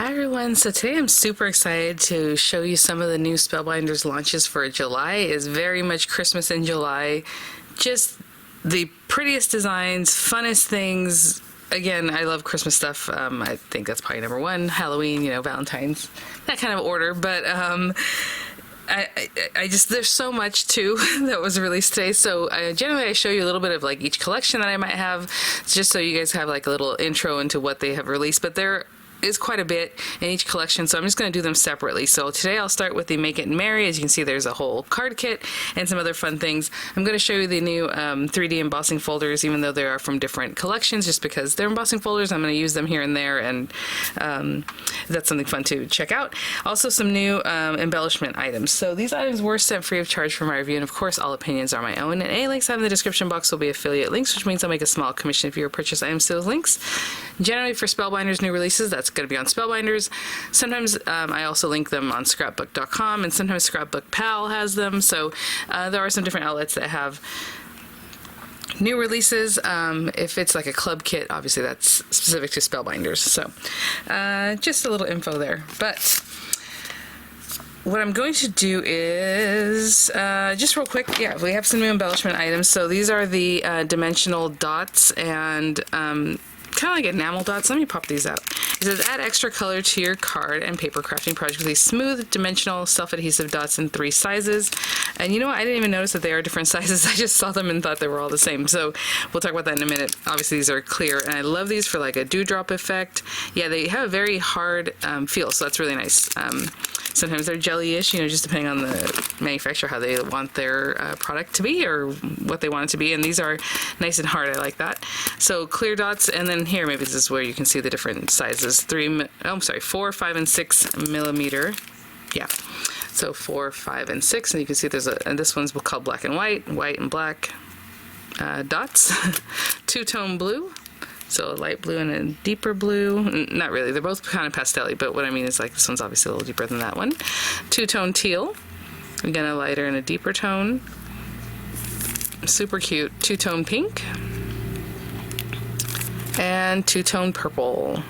Hi everyone, so today I'm super excited to show you some of the new Spellbinders launches for July. It's very much Christmas in July. Just the prettiest designs, funnest things. Again, I love Christmas stuff. I think that's probably number one. Halloween, Valentine's, that kind of order. But I just, there's so much too that was released today. So generally I show you a little bit of like each collection that I might have, just so you guys have like a little intro into what they have released. But there is quite a bit in each collection, so I'm just going to do them separately. So today I'll start with the Make It Merry. As you can see, there's a whole card kit and some other fun things. I'm going to show you the new 3D embossing folders, even though they are from different collections, just because they're embossing folders. I'm going to use them here and there, and that's something fun to check out. Also some new embellishment items. So these items were sent free of charge for my review, and of course all opinions are my own, and any links I have in the description box will be affiliate links, which means I'll make a small commission if you purchase items to those links. Generally for Spellbinders new releases, that's going to be on Spellbinders. Sometimes I also link them on scrapbook.com, and sometimes Scrapbook Pal has them. So there are some different outlets that have new releases. If it's like a club kit, obviously that's specific to Spellbinders. So just a little info there. But what I'm going to do is, just real quick, we have some new embellishment items. So these are the dimensional dots and kind of like enamel dots. Let me pop these out. It says add extra color to your card and paper crafting project with these smooth dimensional self-adhesive dots in 3 sizes. And you know what? I didn't even notice that they are different sizes. I just saw them and thought they were all the same. So we'll talk about that in a minute. Obviously these are clear, and I love these for like a dewdrop effect. Yeah, they have a very hard feel, so that's really nice. Sometimes they're jelly-ish, just depending on the manufacturer, how they want their product to be or what they want it to be. And these are nice and hard. I like that. So clear dots, and then here, maybe this is where you can see the different sizes. 4, 5, and 6 millimeter. Yeah. So 4, 5, and 6, and you can see there's and this one's called black and white and black dots. Two-tone blue. So a light blue and a deeper blue. Not really, they're both kind of pastel-y, but what I mean is like this one's obviously a little deeper than that one. Two-tone teal. Again, a lighter and a deeper tone. Super cute. Two-tone pink. And two-tone purple.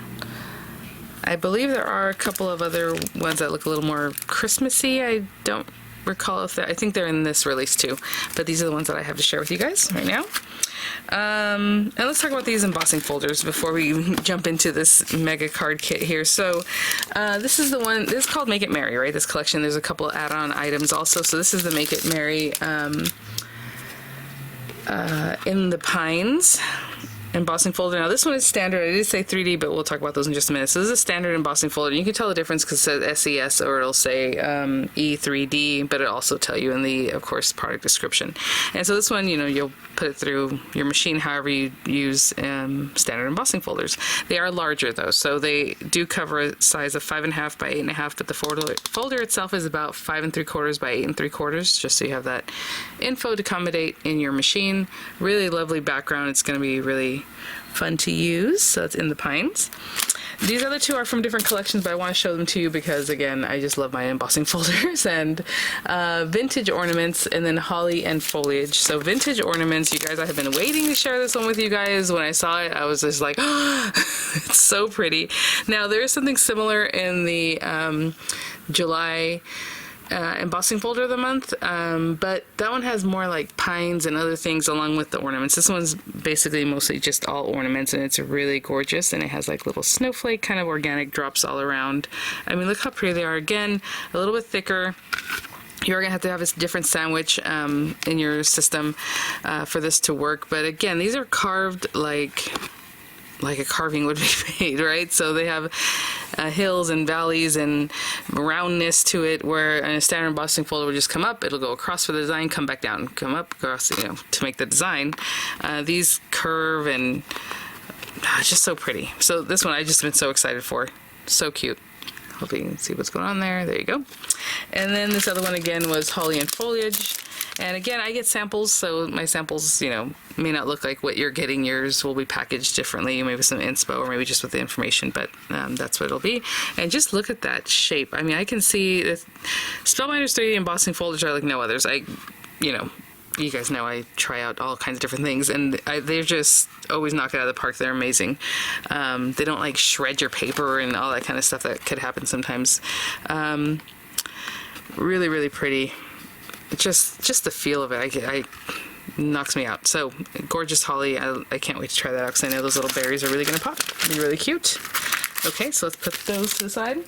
I believe there are a couple of other ones that look a little more Christmassy. I don't recall if I think they're in this release too, but these are the ones that I have to share with you guys right now. And let's talk about these embossing folders before we jump into this mega card kit here. So this is the one, this is called Make It Merry, right? This collection, there's a couple of add-on items also. So this is the Make It Merry in the Pines embossing folder. Now this one is standard. I did say 3D, but we'll talk about those in just a minute. So this is a standard embossing folder. You can tell the difference because it says SES or it'll say E3D, but it'll also tell you in the, of course, product description. And so this one, you'll put it through your machine however you use standard embossing folders. They are larger though, so they do cover a size of 5.5 by 8.5, but the folder itself is about 5 3/4 by 8 3/4, just so you have that info to accommodate in your machine. Really lovely background. It's going to be really fun to use. So it's in the Pines. These other two are from different collections, but I want to show them to you because, again, I just love my embossing folders. And vintage ornaments, and then holly and foliage. So vintage ornaments, you guys, I have been waiting to share this one with you guys. When I saw it, I was just like, oh, it's so pretty. Now, there is something similar in the July embossing folder of the month, but that one has more like pines and other things along with the ornaments. This one's basically mostly just all ornaments, and it's really gorgeous, and it has like little snowflake kind of organic drops all around. I mean, look how pretty they are. Again, a little bit thicker. You're gonna have to have a different sandwich in your system for this to work, but again, these are carved like a carving would be made, right? So they have hills and valleys and roundness to it, where in a standard embossing folder would just come up, it'll go across for the design, come back down, come up, across, to make the design. These curve, and it's just so pretty. So this one I've just been so excited for. So cute. Hope you can see what's going on there. There you go. And then this other one again was holly and foliage. And again, I get samples, so my samples, may not look like what you're getting. Yours will be packaged differently, maybe some inspo or maybe just with the information, but that's what it'll be. And just look at that shape. I mean, I can see that Spellbinders 3D embossing folders are like no others. you guys know I try out all kinds of different things, and they're just always knock it out of the park. They're amazing. They don't like shred your paper and all that kind of stuff that could happen sometimes. Really, really pretty. Just the feel of it, I knocks me out. So gorgeous holly. I can't wait to try that out because I know those little berries are really going to pop. Be really cute. Okay, so let's put those to the side.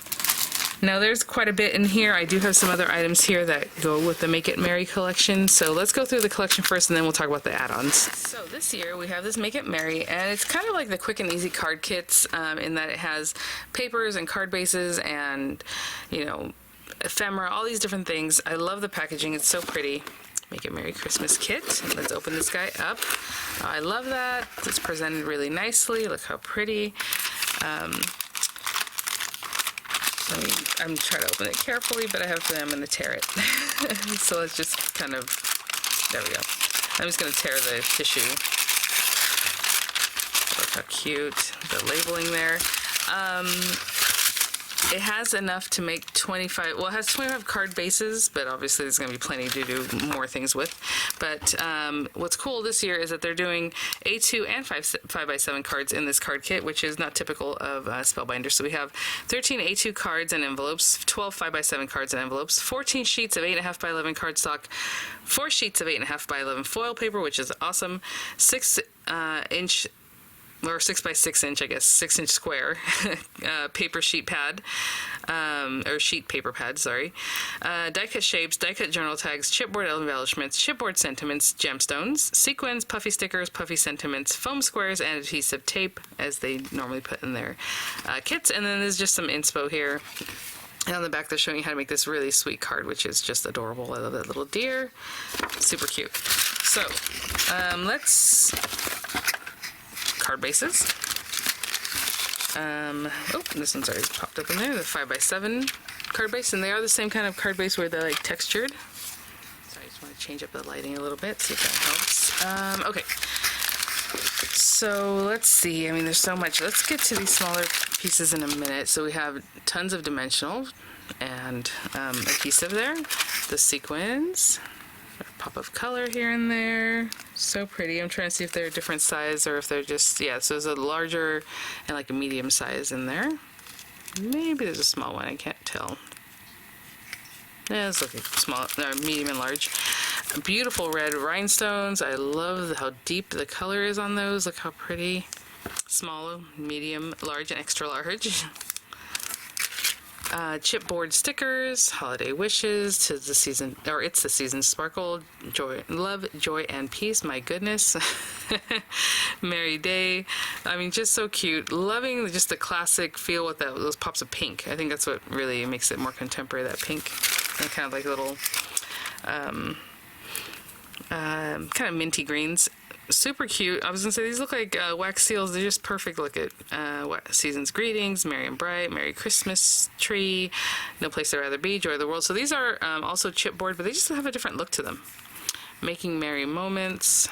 Now there's quite a bit in here. I do have some other items here that go with the Make It Merry collection. So let's go through the collection first and then we'll talk about the add-ons. So this year we have this Make It Merry, and it's kind of like the quick and easy card kits in that it has papers and card bases and, you know, ephemera, all these different things. I love the packaging. It's so pretty. Make It Merry Christmas kit. Let's open this guy up. I love that. It's presented really nicely. Look how pretty. I'm trying to open it carefully, but I have to, I'm going to tear it. So let's just kind of, there we go. I'm just going to tear the tissue. Look how cute. The labeling there. It has enough to make 25, well, it has 25 card bases, but obviously there's going to be plenty to do more things with. But what's cool this year is that they're doing A2 and 5x7 cards in this card kit, which is not typical of Spellbinders. So we have 13 A2 cards and envelopes, 12 5x7 cards and envelopes, 14 sheets of 8.5 by 11 cardstock, 4 sheets of 8.5 by 11 foil paper, which is awesome, 6-inch or 6x6 inch, I guess, 6-inch square paper sheet pad, or sheet paper pad, sorry. Die cut shapes, die cut journal tags, chipboard embellishments, chipboard sentiments, gemstones, sequins, puffy stickers, puffy sentiments, foam squares, and adhesive tape, as they normally put in their kits. And then there's just some inspo here. And on the back, they're showing you how to make this really sweet card, which is just adorable. I love that little deer. Super cute. So, let's... card bases. Oh, this one's already popped up in there, the 5x7 card base, and they are the same kind of card base where they're like textured. So I just want to change up the lighting a little bit, see if that helps. Okay, so let's see, I mean, there's so much. Let's get to these smaller pieces in a minute. So we have tons of dimensional and adhesive there, the sequins, a pop of color here and there. So pretty. I'm trying to see if they're a different size or if they're just, yeah, so there's a larger and like a medium size in there. Maybe there's a small one, I can't tell. Yeah, it's looking small, medium and large. Beautiful red rhinestones. I love how deep the color is on those. Look how pretty. Small, medium, large, and extra large. Chipboard stickers, holiday wishes, to the season, or it's the season sparkle, joy, love, joy, and peace. My goodness. Merry day. I mean, just so cute. Loving just the classic feel with that, those pops of pink. I think that's what really makes it more contemporary, that pink. And kind of like little, kind of minty greens. Super cute. I was gonna say these look like wax seals. They're just perfect. Look at season's greetings, merry and bright, merry Christmas tree, no place I'd rather be, joy of the world. So these are also chipboard, but they just have a different look to them. Making merry moments.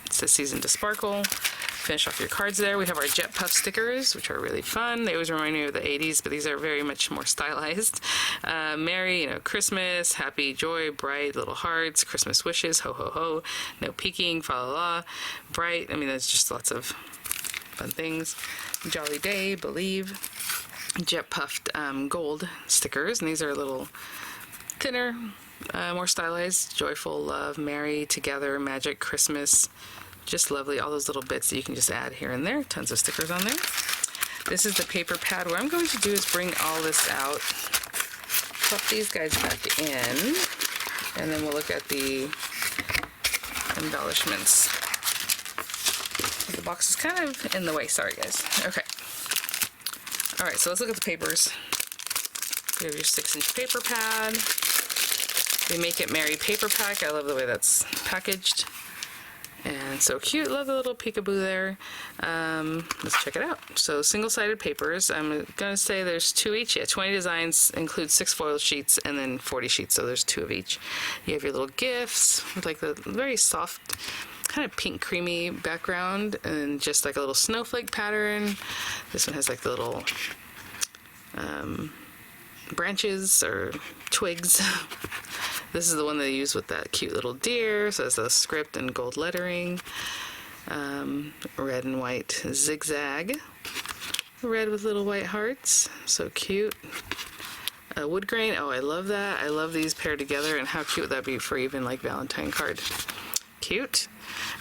It's the season to sparkle. Finish off your cards there. We have our Jet Puff stickers, which are really fun. They always remind me of the 80s, but these are very much more stylized. Merry, Christmas, happy, joy, bright, little hearts, Christmas wishes, ho, ho, ho, no peeking, fa la la, bright. I mean, there's just lots of fun things. Jolly day, believe, Jet Puffed gold stickers, and these are a little thinner, more stylized, joyful, love, merry, together, magic, Christmas. Just lovely, all those little bits that you can just add here and there. Tons of stickers on there. This is the paper pad. What I'm going to do is bring all this out, pop these guys back in, and then we'll look at the embellishments. The box is kind of in the way, sorry guys. Okay. All right, so let's look at the papers. You have your 6-inch paper pad. The Make It Merry paper pack. I love the way that's packaged. And so cute. Love the little peekaboo there. Let's check it out. So single-sided papers. I'm going to say there's 2 each. Yeah, 20 designs, include 6 foil sheets and then 40 sheets. So there's 2 of each. You have your little gifts with like the very soft, kind of pink creamy background and just like a little snowflake pattern. This one has like the little branches or twigs. This is the one they use with that cute little deer, so it's a script and gold lettering. Red and white zigzag. Red with little white hearts, so cute. Wood grain, oh, I love that. I love these paired together, and how cute would that be for even like Valentine card. Cute.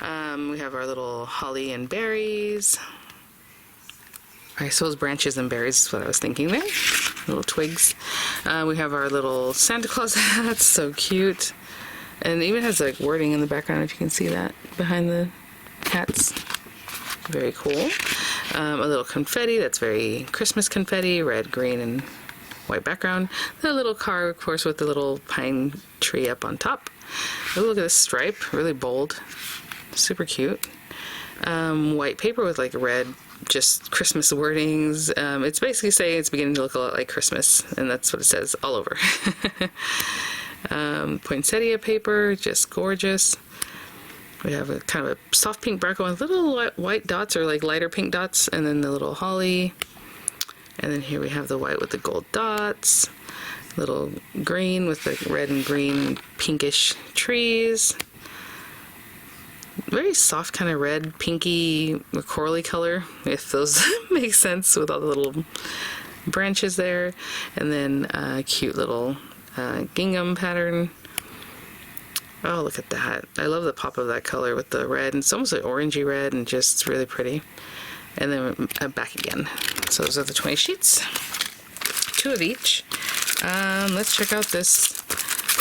We have our little holly and berries. I suppose branches and berries is what I was thinking there. Little twigs. We have our little Santa Claus hats, so cute. And it even has like wording in the background, if you can see that behind the hats. Very cool. A little confetti, that's very Christmas confetti, red, green, and white background. The little car, of course, with the little pine tree up on top. Oh, look at this stripe, really bold. Super cute. White paper with like red, just Christmas wordings. It's basically saying it's beginning to look a lot like Christmas, and that's what it says all over. Poinsettia paper, just gorgeous. We have a kind of a soft pink background with little white dots, or like lighter pink dots, and then the little holly. And then here we have the white with the gold dots. Little green with the red and green pinkish trees. Very soft kind of red, pinky, corally color, if those make sense, with all the little branches there. And then a cute little gingham pattern. Oh, look at that. I love the pop of that color with the red, and it's almost like orangey red, and just really pretty. And then back again. So those are the 20 sheets. 2 of each. Let's check out this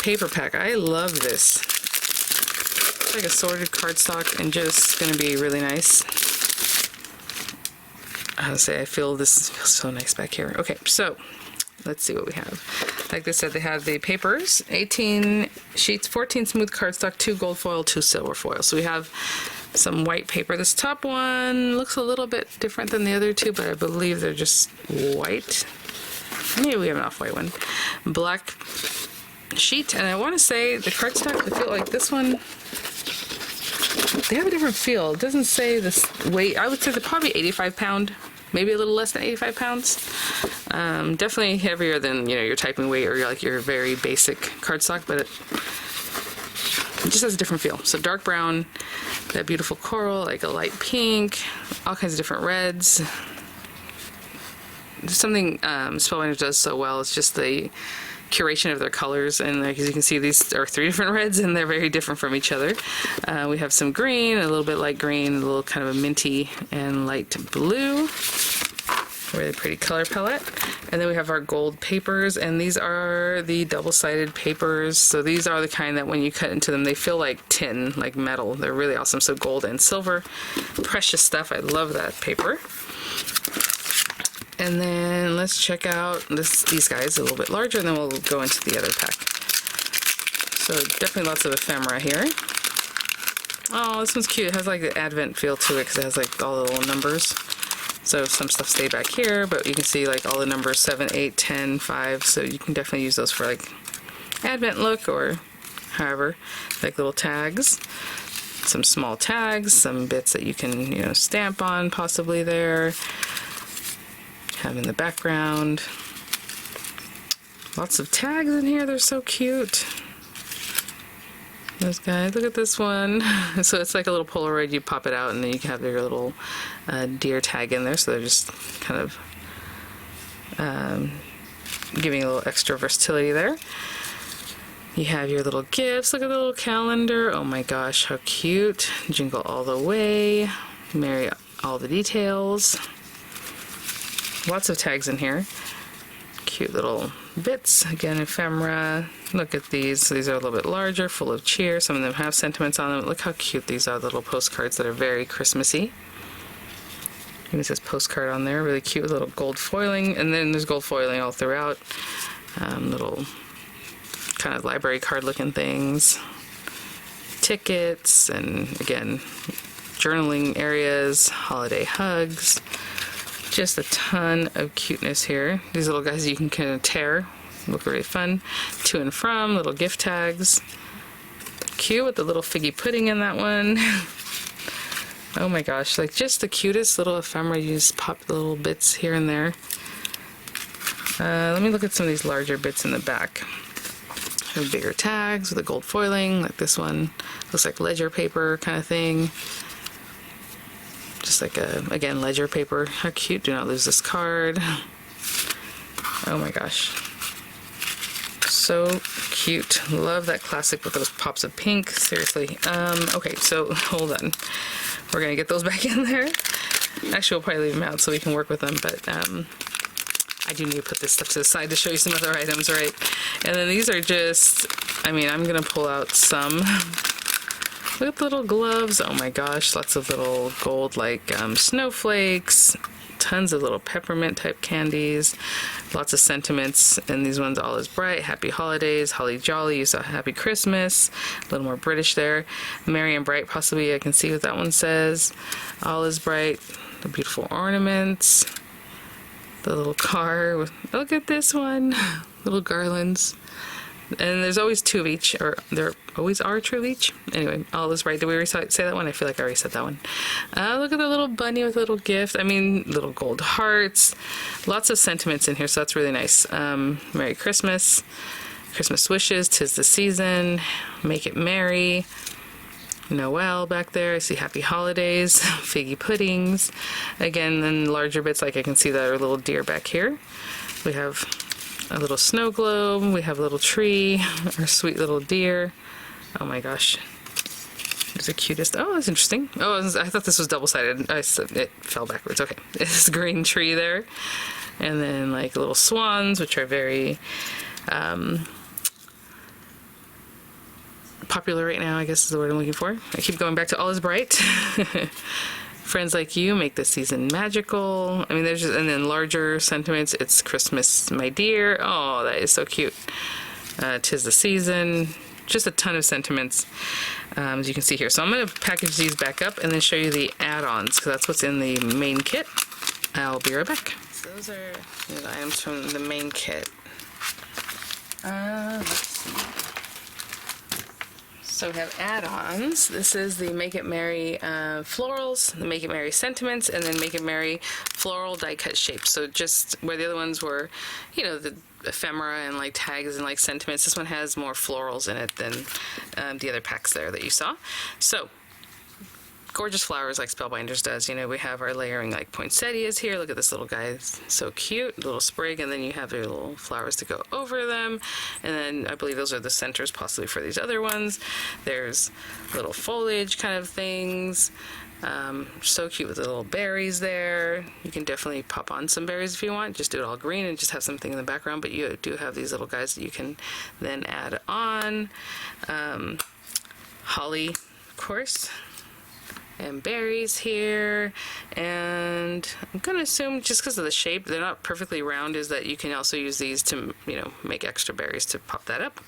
paper pack. I love this. It's like a sorted cardstock, and just gonna be really nice. I would say I feel this feels so nice back here. Okay, so let's see what we have. Like they said, they have the papers, 18 sheets, 14 smooth cardstock, 2 gold foil, 2 silver foil. So we have some white paper. This top one looks a little bit different than the other 2, but I believe they're just white. Maybe we have an off-white one. Black sheet, and I want to say the cardstock, I feel like this one, they have a different feel. It doesn't say this weight. I would say they're probably 85 pound, maybe a little less than 85 pounds. Definitely heavier than, your typing weight or your very basic cardstock, but it just has a different feel. So dark brown, that beautiful coral, like a light pink, all kinds of different reds. Something Spellbinders does so well, it's just the curation of their colors, and as you can see, these are 3 different reds, and they're very different from each other. We have some green, a little bit light green, a little kind of a minty and light blue. Really pretty color palette. And then we have our gold papers, and these are the double-sided papers. So these are the kind that when you cut into them, they feel like tin, like metal. They're really awesome. So gold and silver, precious stuff. I love that paper. And then let's check out these guys, a little bit larger, and then we'll go into the other pack. So definitely lots of ephemera here. Oh, this one's cute. It has like the Advent feel to it because it has like all the little numbers. So some stuff stay back here, but you can see like all the numbers 7, 8, 10, 5. So you can definitely use those for like Advent look, or however, like little tags. Some small tags, some bits that you can, stamp on possibly there. Have in the background. Lots of tags in here. They're so cute. Those guys, look at this one. So it's like a little Polaroid, you pop it out, and then you can have your little deer tag in there, so they're just kind of giving a little extra versatility there. You have your little gifts. Look at the little calendar. Oh my gosh, how cute. Jingle all the way. Merry all the details. Lots of tags in here. Cute little bits. Again, ephemera. Look at these. These are a little bit larger, full of cheer. Some of them have sentiments on them. Look how cute these are, little postcards that are very Christmassy. Even says postcard on there. Really cute little gold foiling. And then there's gold foiling all throughout. Little kind of library card looking things. Tickets, and again, journaling areas, holiday hugs. Just a ton of cuteness here. These little guys you can kind of tear. Look really fun. To and from, little gift tags. Cute with the little figgy pudding in that one. Oh my gosh, like just the cutest little ephemera. You just pop the little bits here and there. Let me look at some of these larger bits in the back. Some bigger tags with a gold foiling, like this one. Looks like ledger paper kind of thing. Just like a, again, ledger paper. How cute. Do not lose this card. Oh my gosh. So cute. Love that classic with those pops of pink. Seriously. Okay, so hold on. We're gonna get those back in there. Actually, we'll probably leave them out so we can work with them, but I do need to put this stuff to the side to show you some other items, right? And then these are just, I mean, I'm gonna pull out some. Look at the little gloves. Oh my gosh, lots of little gold like snowflakes, tons of little peppermint type candies, lots of sentiments, and these ones, all is bright, happy holidays, holly jolly, you saw happy Christmas, a little more British there, merry and bright possibly, I can see what that one says, all is bright, the beautiful ornaments, the little car, look at this one, little garlands. And there's always two of each, or there always are two of each. Anyway, all is right. Did we already say that one? I feel like I already said that one. Look at the little bunny with a little gift. I mean, little gold hearts. Lots of sentiments in here, so that's really nice. Merry Christmas. Christmas wishes. 'Tis the season. Make it merry. Noel back there. I see happy holidays. Figgy puddings. Again, then larger bits, like I can see that little deer back here. We have a little snow globe, we have a little tree, our sweet little deer. Oh my gosh. It's the cutest. Oh, that's interesting. Oh, I thought this was double-sided. It fell backwards. Okay. This green tree there. And then like little swans, which are very popular right now, I guess is the word I'm looking for. I keep going back to all is bright. Friends like you make the season magical. I mean, there's just, and then larger sentiments. It's Christmas, my dear. Oh, that is so cute. 'Tis the season. Just a ton of sentiments, as you can see here. So I'm going to package these back up and then show you the add-ons, because that's what's in the main kit. I'll be right back. So those are the items from the main kit. Let's see. So we have add-ons. This is the Make It Merry florals, the Make It Merry sentiments, and then Make It Merry floral die-cut shapes. So just where the other ones were, you know, the ephemera and like tags and like sentiments, this one has more florals in it than the other packs there that you saw. So gorgeous flowers like Spellbinders does. You know, we have our layering like poinsettias here. Look at this little guy, it's so cute, little sprig, and then you have your little flowers to go over them. And then I believe those are the centers possibly for these other ones. There's little foliage kind of things. So cute with the little berries there. You can definitely pop on some berries if you want. Just do it all green and just have something in the background, but you do have these little guys that you can then add on. Holly, of course. And berries here, and I'm gonna assume just because of the shape, they're not perfectly round, is that you can also use these to, you know, make extra berries to pop that up.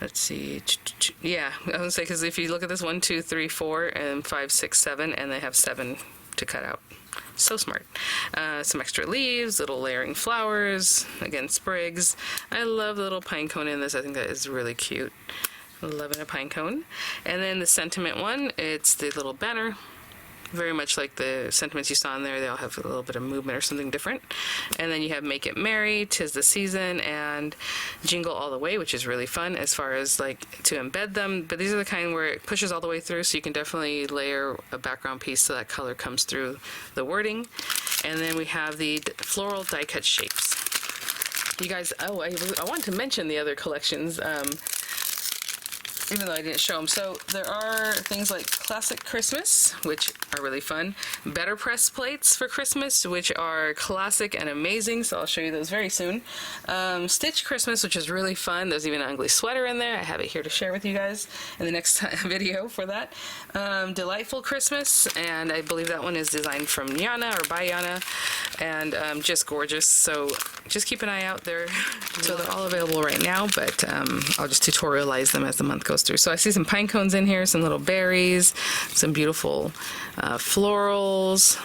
Let's see, yeah, I would say, because if you look at this 1, 2, 3, 4, and 5, 6, 7, and they have 7 to cut out. So smart. Some extra leaves, little layering flowers, again sprigs. I love the little pine cone in this. I think that is really cute. Loving a pine cone. And then the sentiment one, it's the little banner, very much like the sentiments you saw in there. They all have a little bit of movement or something different. And then you have Make It Merry, 'Tis the Season, and Jingle All the Way, which is really fun as far as like to embed them. But these are the kind where it pushes all the way through, so you can definitely layer a background piece so that color comes through the wording. And then we have the floral die cut shapes. You guys, oh, I wanted to mention the other collections. Even though I didn't show them. So there are things like Classic Christmas, which are really fun. Better Press plates for Christmas, which are classic and amazing. So I'll show you those very soon. Stitch Christmas, which is really fun. There's even an ugly sweater in there. I have it here to share with you guys in the next video for that. Delightful Christmas, and I believe that one is designed from Yana or by Yana, and just gorgeous. So just keep an eye out there. So they're all available right now, but I'll just tutorialize them as the month goes through. So I see some pine cones in here, some little berries, some beautiful florals,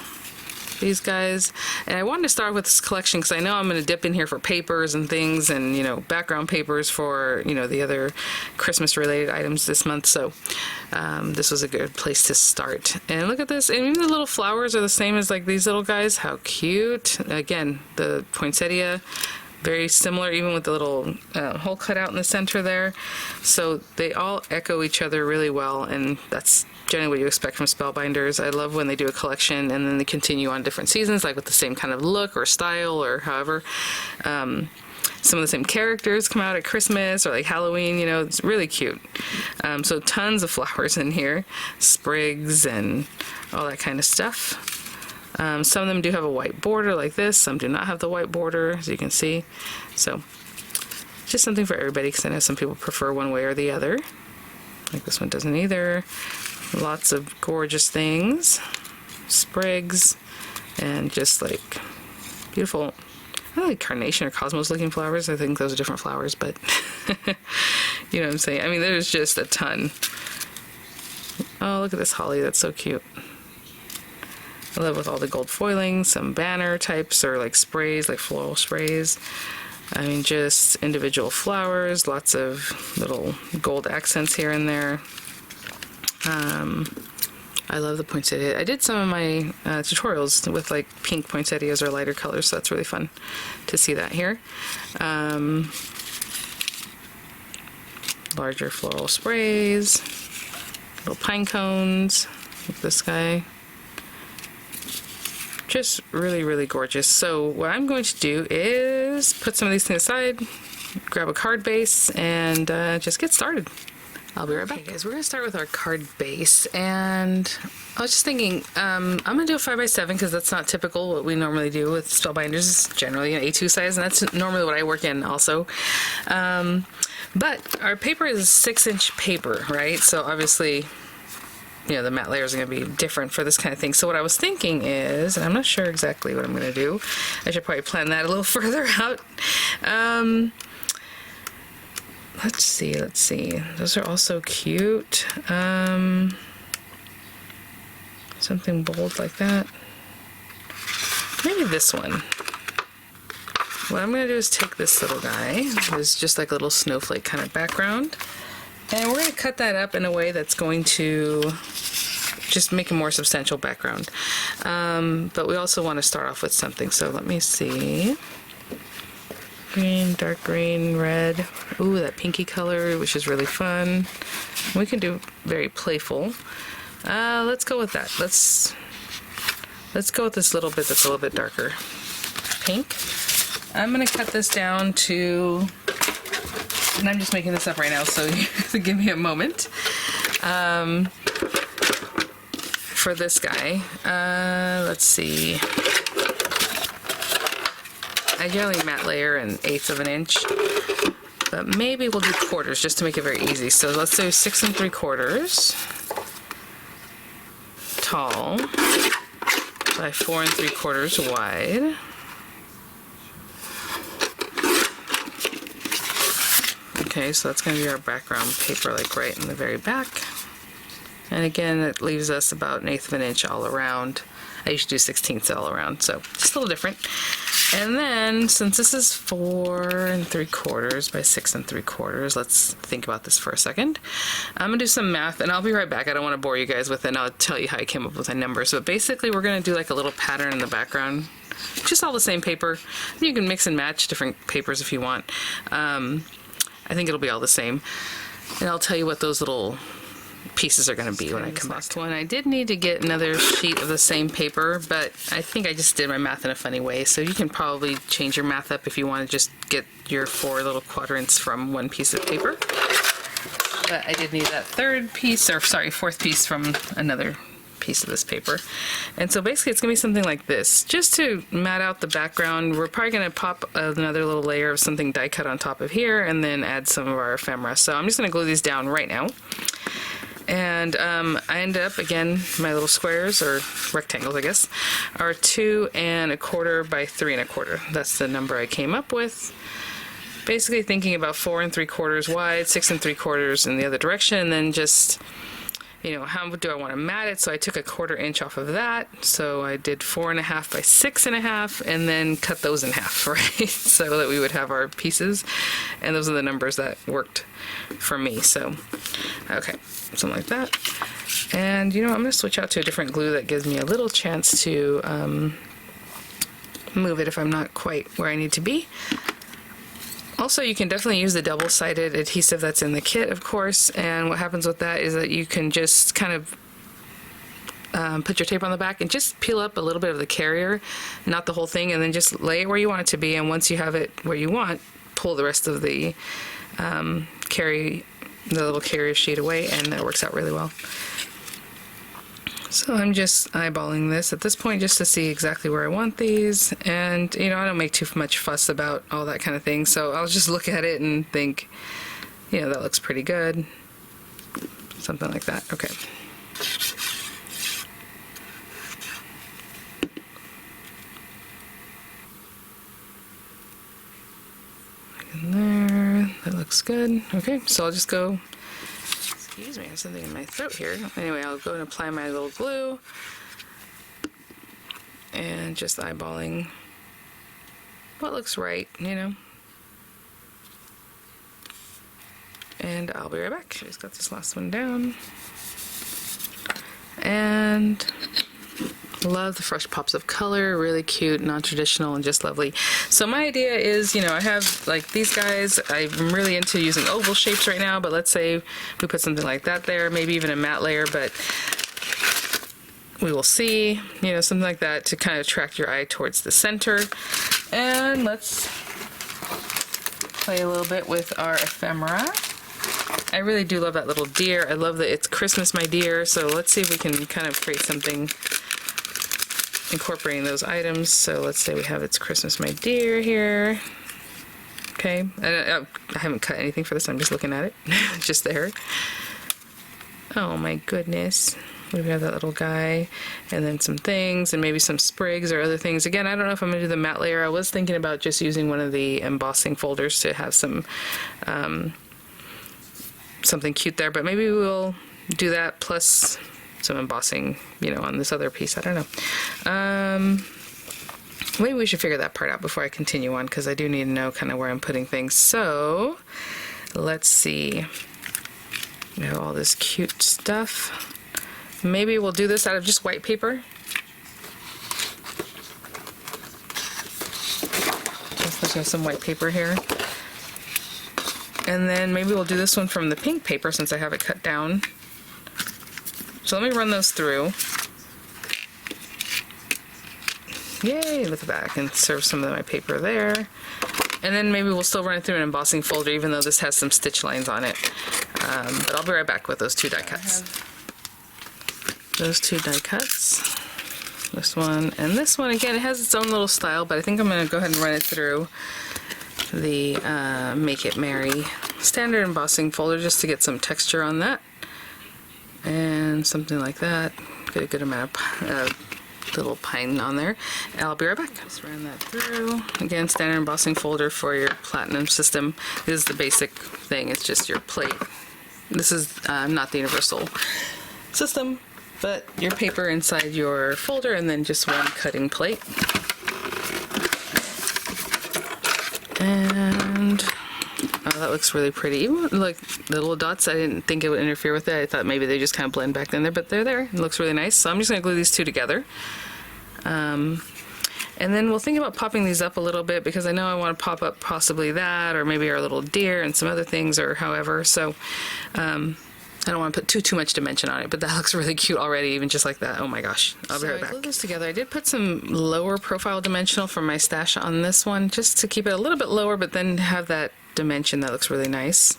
these guys. And I wanted to start with this collection because I know I'm going to dip in here for papers and things, and, you know, background papers for, you know, the other Christmas related items this month. So this was a good place to start. And look at this. And even the little flowers are the same as like these little guys. How cute. Again, the poinsettia very similar, even with the little hole cut out in the center there. So they all echo each other really well, and that's generally what you expect from Spellbinders. I love when they do a collection and then they continue on different seasons, like with the same kind of look or style or however. Some of the same characters come out at Christmas or like Halloween, you know, it's really cute. So tons of flowers in here, sprigs and all that kind of stuff. Some of them do have a white border like this, some do not have the white border, as you can see. So just something for everybody, because I know some people prefer one way or the other. Like this one doesn't either. Lots of gorgeous things, sprigs, and just like beautiful, I don't like carnation or cosmos looking flowers. I think those are different flowers, but you know what I'm saying? I mean, there's just a ton. Oh, look at this holly, that's so cute. I love with all the gold foiling, some banner types or like sprays, like floral sprays. I mean, just individual flowers, lots of little gold accents here and there. I love the poinsettia. I did some of my tutorials with like pink poinsettias or lighter colors, so that's really fun to see that here. Larger floral sprays, little pine cones, like this guy. Just really, really gorgeous. So what I'm going to do is put some of these things aside, grab a card base, and just get started. I'll be right back. Okay, guys, we're going to start with our card base, and I was just thinking, I'm going to do a 5x7 because that's not typical what we normally do with Spellbinders. It's generally an A2 size, and that's normally what I work in also. But our paper is 6-inch paper, right? So obviously, you know, the matte layers are going to be different for this kind of thing. So what I was thinking is, and I'm not sure exactly what I'm going to do. I should probably plan that a little further out. Let's see. Those are all so cute. Something bold like that. Maybe this one. What I'm going to do is take this little guy. It's just like a little snowflake kind of background. And we're going to cut that up in a way that's going to just make a more substantial background. But we also want to start off with something. So let me see. Green, dark green, red. Ooh, that pinky color, which is really fun. We can do very playful. Let's go with that. Let's go with this little bit that's a little bit darker pink. I'm going to cut this down to, and I'm just making this up right now, so give me a moment. For this guy, let's see. I generally matte layer an 1/8 of an inch, but maybe we'll do quarters just to make it very easy. So let's do 6 3/4 tall by 4 3/4 wide. Okay, so that's going to be our background paper, like right in the very back. And again, it leaves us about 1/8 of an inch all around. I usually do 1/16 all around, so just a little different. And then, since this is 4 3/4 by 6 3/4, let's think about this for a second. I'm going to do some math, and I'll be right back. I don't want to bore you guys with it, and I'll tell you how I came up with the numbers. But basically, we're going to do like a little pattern in the background. Just all the same paper. You can mix and match different papers if you want. I think it'll be all the same. And I'll tell you what those little pieces are going to be when I come back. Last one, I did need to get another sheet of the same paper, but I think I just did my math in a funny way, so you can probably change your math up if you want to just get your 4 little quadrants from one piece of paper. But I did need that fourth piece from another piece of this paper. And so basically it's going to be something like this. Just to matte out the background, we're probably going to pop another little layer of something die cut on top of here, and then add some of our ephemera. So I'm just going to glue these down right now. And I ended up, again, my little squares, or rectangles I guess, are 2 1/4 by 3 1/4. That's the number I came up with. Basically thinking about 4 3/4 wide, 6 3/4 in the other direction, and then just, you know, how do I want to mat it? So I took a 1/4 inch off of that. So I did 4 1/2 by 6 1/2, and then cut those in half, right? So that we would have our pieces. And those are the numbers that worked for me. So, okay, something like that. And, you know, I'm going to switch out to a different glue that gives me a little chance to move it if I'm not quite where I need to be. Also, you can definitely use the double-sided adhesive that's in the kit, of course, and what happens with that is that you can just kind of put your tape on the back and just peel up a little bit of the carrier, not the whole thing, and then just lay it where you want it to be, and once you have it where you want, pull the rest of the the little carrier sheet away, and that works out really well. So I'm just eyeballing this at this point just to see exactly where I want these, and you know, I don't make too much fuss about all that kind of thing, so I'll just look at it and think, you know, that looks pretty good, something like that. Okay. In there, that looks good. Okay, so I'll just go, excuse me, I have something in my throat here. Anyway, I'll go and apply my little glue and just eyeballing what looks right, you know. And I'll be right back. Just got this last one down. And love the fresh pops of color, really cute, non-traditional, and just lovely. So my idea is, you know, I have like these guys, I'm really into using oval shapes right now, but let's say we put something like that there, maybe even a matte layer, but we will see, you know, something like that to kind of attract your eye towards the center. And let's play a little bit with our ephemera. I really do love that little deer. I love that it's Christmas, my dear, so let's see if we can kind of create something incorporating those items. So let's say we have It's Christmas, my dear here. Okay, I haven't cut anything for this, I'm just looking at it. Just there. Oh my goodness. We have that little guy, and then some things, and maybe some sprigs or other things. Again, I don't know if I'm going to do the matte layer. I was thinking about just using one of the embossing folders to have some something cute there, but maybe we'll do that plus some embossing, you know, on this other piece. I don't know. Maybe we should figure that part out before I continue on, because I do need to know kind of where I'm putting things. So let's see. We have all this cute stuff. Maybe we'll do this out of just white paper. Let's have some white paper here. And then maybe we'll do this one from the pink paper since I have it cut down. So let me run those through. Yay, look at that. I can serve some of my paper there. And then maybe we'll still run it through an embossing folder, even though this has some stitch lines on it. But I'll be right back with those two die cuts. Those two die cuts. This one and this one. Again, it has its own little style, but I think I'm going to go ahead and run it through the Make It Merry standard embossing folder just to get some texture on that. And something like that. Get a good amount of little pine on there. And I'll be right back. Just ran that through. Again, standard embossing folder for your platinum system. This is the basic thing. It's just your plate. This is not the universal system, but your paper inside your folder and then just one cutting plate. And oh, that looks really pretty. Even like the little dots, I didn't think it would interfere with it. I thought maybe they just kind of blend back in there, but they're there. It looks really nice. So I'm just going to glue these two together. And then we'll think about popping these up a little bit, because I know I want to pop up possibly that, or maybe our little deer and some other things, or however. So I don't want to put too much dimension on it, but that looks really cute already, even just like that. Oh my gosh. I'll be right back. I glued this together. I did put some lower profile dimensional from my stash on this one, just to keep it a little bit lower, but then have that dimension that looks really nice.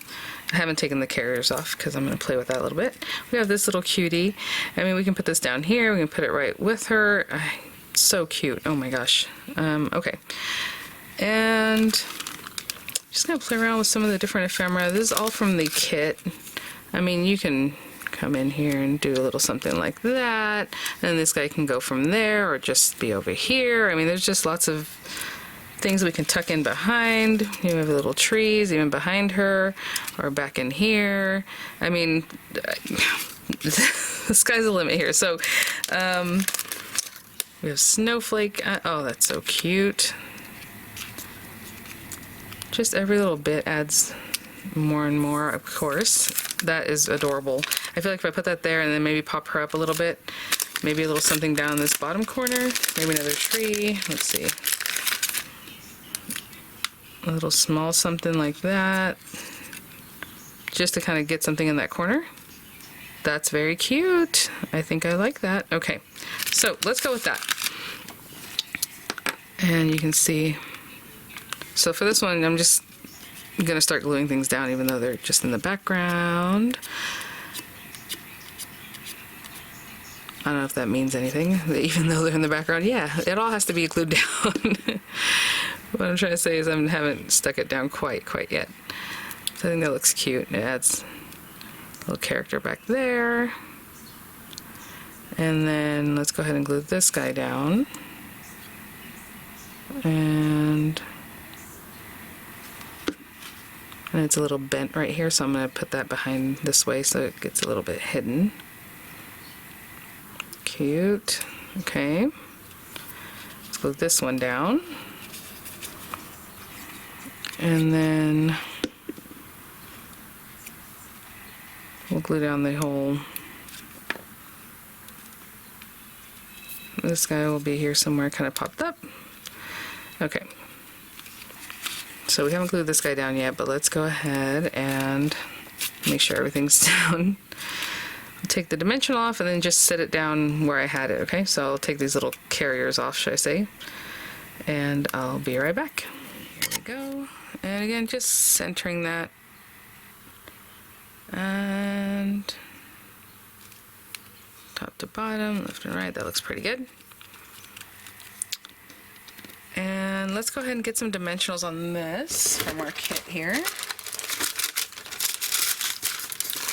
I haven't taken the carriers off because I'm going to play with that a little bit. We have this little cutie. I mean, we can put this down here. We can put it right with her. So cute. Oh my gosh. Okay. And just going to play around with some of the different ephemera. This is all from the kit. I mean, you can come in here and do a little something like that, and this guy can go from there or just be over here. I mean, there's just lots of things we can tuck in behind. You have little trees even behind her, or back in here. I mean, the sky's the limit here. So we have snowflake. Oh, that's so cute. Just every little bit adds more and more, of course. That is adorable. I feel like if I put that there and then maybe pop her up a little bit, maybe a little something down this bottom corner, maybe another tree. Let's see. a little small something like that, just to kind of get something in that corner. That's very cute. I think I like that. Okay, so let's go with that. And you can see, so for this one, I'm just gonna start gluing things down even though they're just in the background. I don't know if that means anything, even though they're in the background. Yeah, it all has to be glued down. What I'm trying to say is I haven't stuck it down quite yet. So I think that looks cute. It adds a little character back there. And then let's go ahead and glue this guy down. And it's a little bent right here, so I'm going to put that behind this way so it gets a little bit hidden. Cute. Okay. Let's glue this one down. And then we'll glue down the whole. This guy will be here somewhere, kind of popped up. Okay. So we haven't glued this guy down yet, but let's go ahead and make sure everything's down. I'll take the dimensional off and then just set it down where I had it, okay? So I'll take these little carriers off, should I say, and I'll be right back. Here we go. And again, just centering that. And top to bottom, left and right, that looks pretty good. And let's go ahead and get some dimensionals on this from our kit here.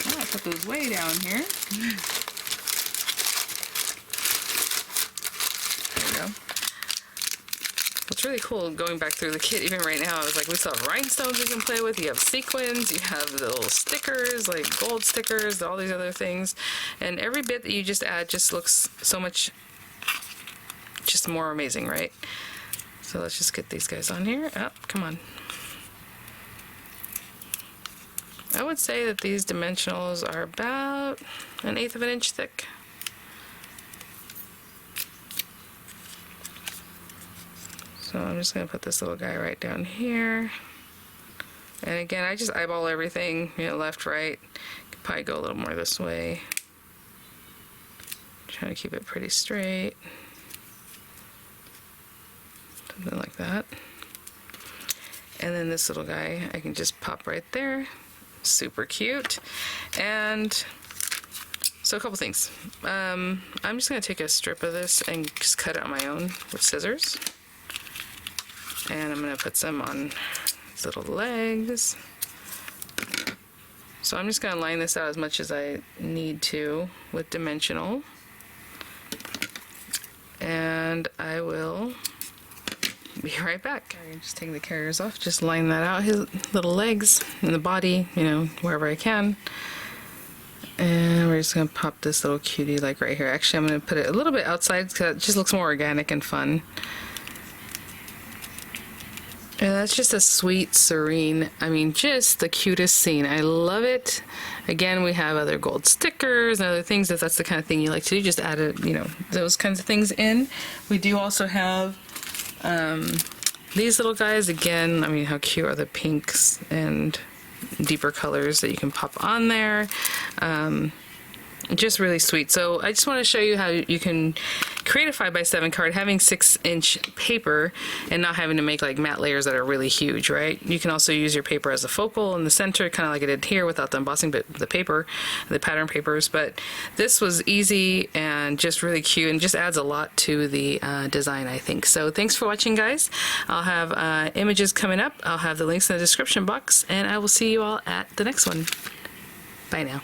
Oh, I'll put those way down here. There we go. What's really cool going back through the kit, even right now, is like we still have rhinestones you can play with, you have sequins, you have the little stickers, like gold stickers, all these other things. And every bit that you just add just looks so much just more amazing, right? So let's just get these guys on here. Oh, come on. I would say that these dimensionals are about 1/8 of an inch thick. So I'm just going to put this little guy right down here. And again, I just eyeball everything, you know, left, right. Could probably go a little more this way. Trying to keep it pretty straight. Something like that. And then this little guy, I can just pop right there. Super cute. And so a couple things. I'm just going to take a strip of this and just cut it on my own with scissors. And I'm going to put some on these little legs. So I'm just going to line this out as much as I need to with dimensional. And I will be right back. Just taking the carriers off, just line that out, his little legs and the body, you know, wherever I can. And we're just going to pop this little cutie like right here. Actually, I'm going to put it a little bit outside because it just looks more organic and fun. And that's just a sweet, serene, I mean, just the cutest scene. I love it. Again, we have other gold stickers and other things. If that's the kind of thing you like to do, just add it, you know, those kinds of things in. We do also have these little guys. Again, I mean, how cute are the pinks and deeper colors that you can pop on there. Just really sweet. So I just want to show you how you can create a 5x7 card having 6-inch paper and not having to make like matte layers that are really huge, right? You can also use your paper as a focal in the center, kind of like I did here without the embossing, but the paper, the pattern papers. But this was easy and just really cute and just adds a lot to the design, I think. So thanks for watching, guys. I'll have images coming up. I'll have the links in the description box, and I will see you all at the next one. Bye now.